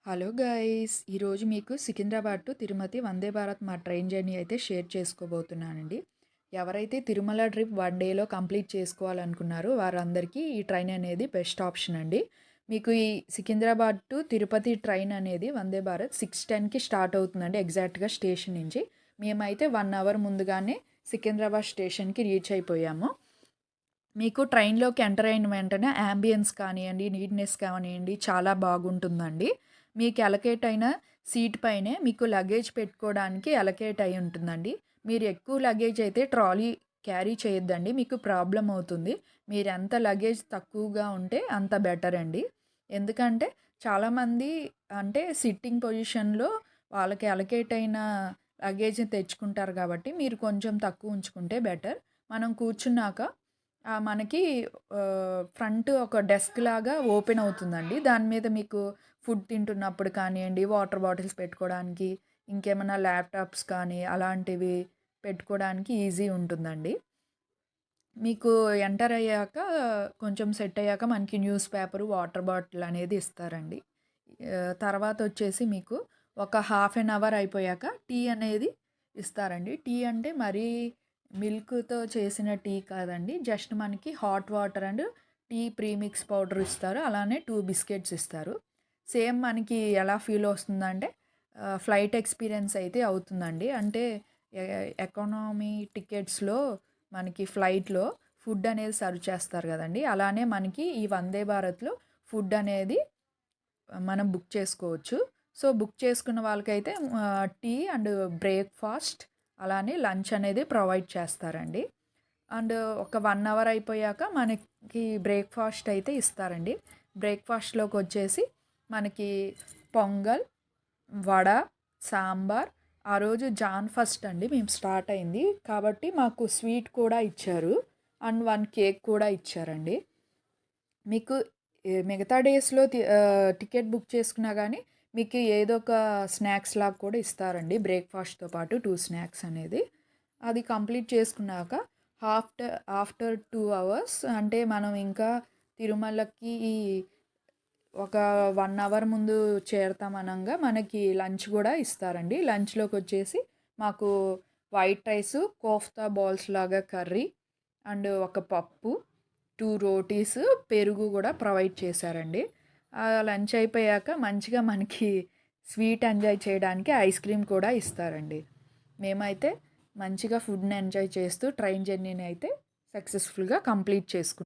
Hello guys! ఈరోజు మీకు Secunderabad to తిరుమతి Vande Bharat మా ట్రైన్ జర్నీ అయితే షేర్ చేసుకోబోతున్నానండి. ఎవరైతే తిరుమల ట్రిప్ 1 డేలో కంప్లీట్ చేసుకోవాలనుకున్నారో వారందరికీ ఈ ట్రైన్ అనేది బెస్ట్ ఆప్షన్ అండి. మీకు ఈ సికింద్రాబాద్ టు తిరుపతి ట్రైన్ అనేది వందే భారత్ 6:10కి స్టార్ట్ అవుతుందండి ఎగ్జాక్ట్‌గా స్టేషన్ నుంచి. మేమైతే 1 అవర్ ముందుగానే సికింద్రాబాద్ స్టేషన్‌కి రీచ్ అయిపోయాము. మీకు ట్రైన్‌లోకి ఎంటర్ అయిన వెంటనే యాంబియన్స్ కానియండి, నీట్‌నెస్ కానియండి చాలా బాగుంటుందండి. మీకు అలొకేట్ అయిన సీట్ పైనే మీకు లగేజ్ పెట్టుకోవడానికి అలొకేట్ అయి ఉంటుందండి. మీరు ఎక్కువ లగేజ్ అయితే ట్రాలీ క్యారీ చేయొద్దండి. మీకు ప్రాబ్లమ్ అవుతుంది. మీరు ఎంత లగేజ్ తక్కువగా ఉంటే అంత బెటర్ అండి. ఎందుకంటే చాలామంది అంటే సిట్టింగ్ పొజిషన్‌లో వాళ్ళకి అలొకేట్ అయిన లగేజ్‌ని తెచ్చుకుంటారు కాబట్టి మీరు కొంచెం తక్కువ ఉంచుకుంటే బెటర్. మనం కూర్చున్నాక మనకి ఫ్రంట్ ఒక డెస్క్ లాగా ఓపెన్ అవుతుందండి. దాని మీద మీకు ఫుడ్ తింటున్నప్పుడు కానియండి, వాటర్ బాటిల్స్ పెట్టుకోవడానికి, ఇంకేమన్నా ల్యాప్‌టాప్స్ కానీ అలాంటివి పెట్టుకోవడానికి ఈజీ ఉంటుందండి. మీకు ఎంటర్ అయ్యాక కొంచెం సెట్ అయ్యాక మనకి న్యూస్ పేపరు, వాటర్ బాటిల్ అనేది ఇస్తారండి. తర్వాత వచ్చేసి మీకు ఒక హాఫ్ ఎన్ అవర్ అయిపోయాక టీ అనేది ఇస్తారండి. టీ అంటే మరీ మిల్క్‌తో చేసిన టీ కాదండి. జస్ట్ మనకి hot water and tea premix powder ఇస్తారు. అలానే 2 బిస్కెట్స్ ఇస్తారు. సేమ్ మనకి ఎలా ఫీల్ వస్తుందంటే ఫ్లైట్ ఎక్స్‌పీరియన్స్ అయితే అవుతుందండి. అంటే ఎ ఎకానమీ టికెట్స్‌లో మనకి ఫ్లైట్‌లో ఫుడ్ అనేది సర్వ్ చేస్తారు గదండీ! అలానే మనకి ఈ వందే భారత్‌లో ఫుడ్ అనేది మనం బుక్ చేసుకోవచ్చు. సో, బుక్ చేసుకున్న వాళ్ళకైతే టీ అండ్ బ్రేక్‌ఫాస్ట్ అలానే లంచ్ అనేది ప్రొవైడ్ చేస్తారండి. అండ్ ఒక 1 అవర్ అయిపోయాక మనకి బ్రేక్‌ఫాస్ట్ అయితే ఇస్తారండి. బ్రేక్‌ఫాస్ట్‌లోకొచ్చేసి మనకి పొంగల్, వడ, సాంబార్ ఆ రోజు జాన్ ఫస్ట్ అండి మేము స్టార్ట్ అయింది. కాబట్టి మాకు స్వీట్ కూడా ఇచ్చారు. అండ్ 1 కేక్ కూడా ఇచ్చారండి. మీకు మిగతా డేస్‌లో టికెట్ బుక్ చేసుకున్నా గానీ, మీకు ఏదో ఒక స్నాక్స్ లాగా కూడా ఇస్తారండి. బ్రేక్‌ఫాస్ట్‌తో పాటు 2 స్నాక్స్ అనేది. అది కంప్లీట్ చేసుకున్నాక ఆఫ్టర్ 2 అవర్స్ అంటే మనం ఇంకా తిరుమలకి ఒక 1 అవర్ ముందు చేరతాం అనంగా మనకి లంచ్ గూడా ఇస్తారండి. లంచ్‌లోకొచ్చేసి మాకు వైట్ రైసు, కోఫ్తా బాల్స్ లాగా కర్రీ అండ్ ఒక పప్పు, 2 రోటీస్, పెరుగు గూడా ప్రొవైడ్ చేశారండి. లంచ్ అయిపోయాక మంచిగా మనకి స్వీట్ ఎంజాయ్ చేయడానికి ఐస్ క్రీమ్ కూడా ఇస్తారండి. మేమైతే మంచిగా ఫుడ్‌ని ఎంజాయ్ చేస్తూ ట్రైన్ జర్నీని అయితే సక్సెస్‌ఫుల్‌గా కంప్లీట్ చేసుకున్నాం.